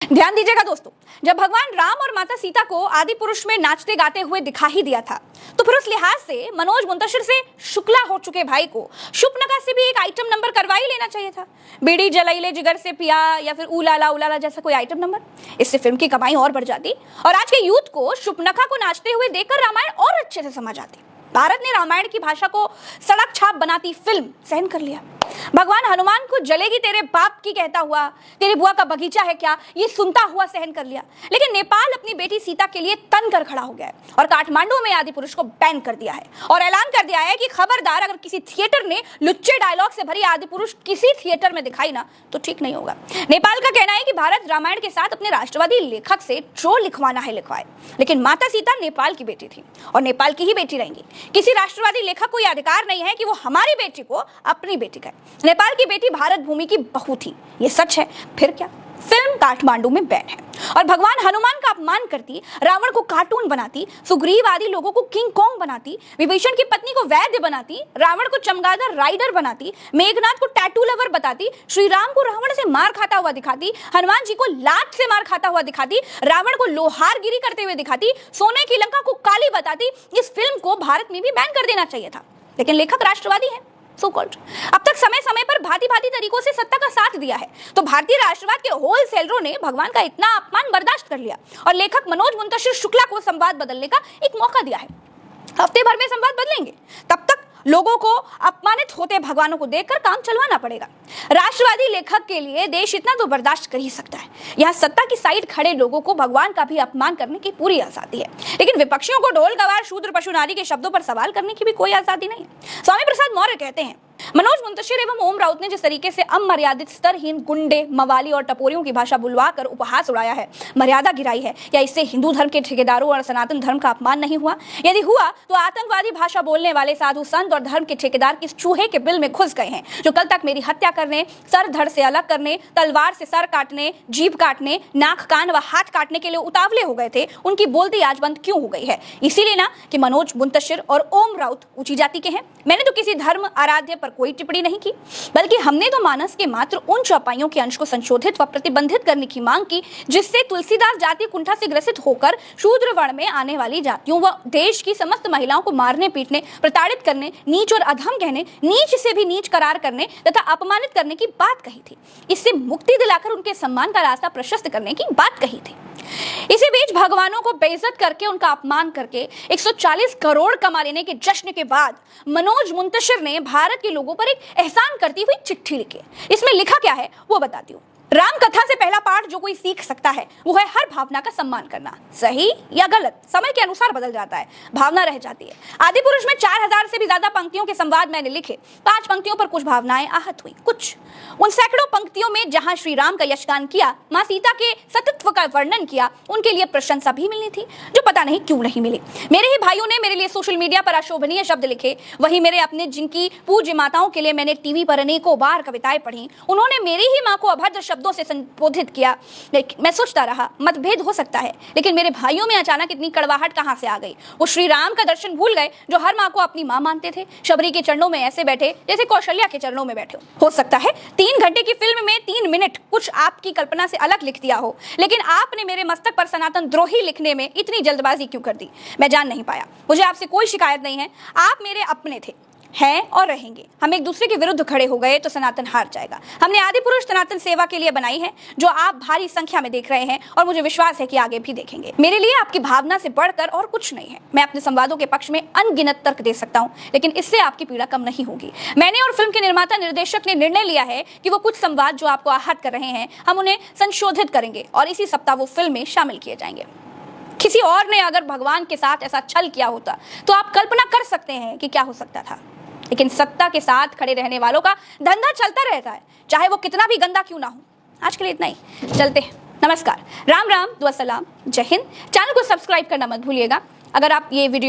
ध्यान दीजिएगा दोस्तों, जब भगवान राम और माता सीता को आदि पुरुष में नाचते गाते हुए दिखा ही दिया था, तो फिर उस लिहाज से मनोज मुंतशिर से शुक्ला हो चुके भाई को शुभनका से भी एक आइटम नंबर करवा ही लेना चाहिए था। बीड़ी जलाइले जिगर से पिया या फिर उलाला उलाला जैसा कोई आइटम नंबर। इससे फिल्म की कमाई और बढ़ जाती और आज के यूथ को शुभनका को नाचते हुए देखकर रामायण और अच्छे से समझ आती। भारत ने रामायण की भाषा को सड़क छाप बनाती फिल्म सहन कर लिया। भगवान हनुमान को जलेगी तेरे बाप की कहता हुआ, तेरी बुआ का बगीचा है क्या, ये सुनता हुआ सहन कर लिया। लेकिन नेपाल अपनी बेटी सीता के लिए तन कर खड़ा हो गया है और काठमांडू में आदि पुरुष को बैन कर दिया है और ऐलान कर दिया है कि खबरदार, अगर किसी थिएटर ने लुच्चे डायलॉग से भरी आदि पुरुष किसी थिएटर में दिखाई ना तो ठीक नहीं होगा। नेपाल का कहना है कि भारत रामायण के साथ अपने राष्ट्रवादी लेखक से जो लिखवाना है लिखवाए, लेकिन माता सीता नेपाल की बेटी थी और नेपाल की ही बेटी रहेंगी। किसी राष्ट्रवादी लेखक को यह अधिकार नहीं है कि वो हमारी बेटी को अपनी बेटी कहे। नेपाल की बेटी भारत भूमि की बहू थी, ये सच है। फिर क्या, फिल्म काठमांडू में बैन है और भगवान हनुमान का अपमान करती, रावण को कार्टून बनाती, सुग्रीव आदि लोगों को किंग कॉन्ग बनाती, विभीषण की पत्नी को वैद्य बनाती, रावण को चमगादड़ राइडर बनाती, मेघनाथ को टैटू लवर बताती, श्री राम को रावण से मार खाता हुआ दिखाती, हनुमान जी को लात से मार खाता हुआ दिखाती, रावण को लोहारगिरी करते हुए दिखाती, सोने की लंका को काली बताती। इस फिल्म को भारत में भी बैन कर देना चाहिए था, लेकिन लेखक राष्ट्रवादी है सो कॉल्ड। अब तक समय समय पर भांति भांति तरीकों से सत्ता का साथ दिया है, तो भारतीय राष्ट्रवाद के होलसेलरों ने भगवान का इतना अपमान बर्दाश्त कर लिया और लेखक मनोज मुंतशिर शुक्ला को संवाद बदलने का एक मौका दिया है। हफ्ते भर में संवाद बदलेंगे, तब तक लोगों को अपमानित होते भगवानों को देखकर काम चलवाना पड़ेगा। राष्ट्रवादी लेखक के लिए देश इतना तो बर्दाश्त कर ही सकता है। यहाँ सत्ता की साइड खड़े लोगों को भगवान का भी अपमान करने की पूरी आजादी है, लेकिन विपक्षियों को ढोल गवार शूद्र पशु नारी के शब्दों पर सवाल करने की भी कोई आजादी नहीं है। स्वामी प्रसाद मौर्य कहते हैं, मनोज मुंतशिर एवं ओम राउत ने जिस तरीके से अमर्यादित स्तरहीन गुंडे, मवाली और टपोरियों की भाषा बुलवाकर उपहास उड़ाया है, मर्यादा गिराई है, या इससे हिंदू धर्म के ठेकेदारों और सनातन धर्म का अपमान नहीं हुआ? यदि हुआ तो आतंकवादी भाषा बोलने वाले साधु संत और धर्म के ठेकेदार किस चूहे के बिल में घुस गए हैं, जो कल तक मेरी हत्या करने, सर धड़ से अलग करने, तलवार से सर काटने, जीभ काटने, नाक कान व हाथ काटने के लिए उतावले हो गए थे, उनकी बोलती आज बंद क्यों हो गई है? इसीलिए ना कि मनोज मुंतशिर और ओम राउत ऊंची जाति के हैं। मैंने तो किसी धर्म आराध्य पर कोई टिप्पणी नहीं की, बल्कि हमने तो मानस के मात्र उन चौपाइयों के अंश को संशोधित व प्रतिबंधित करने की मांग की जिससे तुलसीदास जाति कुंठा से ग्रसित होकर शूद्र वर्ण में आने वाली जातियों व देश की समस्त महिलाओं को मारने, पीटने, प्रताड़ित करने, नीच और अधम कहने, नीच से भी नीच करार करने तथा अपमानित करने की बात कही थी। इससे मुक्ति दिलाकर उनके सम्मान का रास्ता प्रशस्त करने की बात कही थी। इसी बीच भगवानों को बेइज्जत करके, उनका अपमान करके 140 करोड़ कमा लेने के जश्न के बाद मनोज मुंतशिर ने भारत के लोगों पर एक एहसान करती हुई चिट्ठी लिखी। इसमें लिखा क्या है वो बताती हूँ। राम कथा से पहला पाठ जो कोई सीख सकता है वो है हर भावना का सम्मान करना। सही या गलत समय के अनुसार बदल जाता है, भावना रह जाती है। आदि पुरुष में 4000 से भी ज्यादा पंक्तियों के संवाद मैंने लिखे। 5 पंक्तियों पर कुछ भावनाएं आहत हुई। कुछ उन सैकड़ों पंक्तियों में जहां श्री राम का यशगान किया, मां सीता के सतीत्व का वर्णन किया, उनके लिए प्रशंसा भी मिलनी थी, जो पता नहीं क्यों नहीं मिली। मेरे ही भाइयों ने मेरे लिए सोशल मीडिया पर अशोभनीय शब्द लिखे, वही मेरे अपने जिनकी पूज्य माताओं के लिए मैंने टीवी पर अनेकों बार कविताएं पढ़ी, उन्होंने मेरी ही मां को अभद्र शब्दों से संबोधित किया। मैं सोचता रहा, मतभेद हो सकता है, लेकिन मेरे भाइयों में अचानक इतनी कड़वाहट कहां से आ गई? वो श्री राम का दर्शन भूल गए जो हर मां को अपनी मां मानते थे। शबरी के चरणों में ऐसे बैठे जैसे कौशल्या के चरणों में बैठे हो सकता है 3 घंटे की फिल्म में 3 मिनट कुछ आपकी कल्पना से अलग लिख दिया हो, लेकिन आपने मेरे मस्तक पर सनातन द्रोही लिखने में इतनी जल्दबाजी क्यों कर दी, मैं जान नहीं पाया। मुझे आपसे कोई शिकायत नहीं है, आप मेरे अपने थे, हैं और रहेंगे। हम एक दूसरे के विरुद्ध खड़े हो गए तो सनातन हार जाएगा। हमने आदि पुरुष सनातन सेवा के लिए बनाई है, जो आप भारी संख्या में देख रहे हैं और मुझे विश्वास है कि आगे भी देखेंगे। मेरे लिए आपकी भावना से बढ़कर और कुछ नहीं है। मैं अपने संवादों के पक्ष में अनगिनत तर्क दे सकता हूं, लेकिन इससे आपकी पीड़ा कम नहीं होगी। मैंने और फिल्म के निर्माता निर्देशक ने निर्णय लिया है कि वो कुछ संवाद जो आपको आहत कर रहे हैं, हम उन्हें संशोधित करेंगे और इसी सप्ताह वो फिल्म में शामिल किए जाएंगे। किसी और ने अगर भगवान के साथ ऐसा छल किया होता तो आप कल्पना कर सकते हैं कि क्या हो सकता था, लेकिन सत्ता के साथ खड़े रहने वालों का धंधा चलता रहता है, चाहे वो कितना भी गंदा क्यों ना हो। आज के लिए इतना ही, चलते हैं। नमस्कार, राम राम, दुआ सलाम, जय हिंद। चैनल को सब्सक्राइब करना मत भूलिएगा। अगर आप ये वीडियो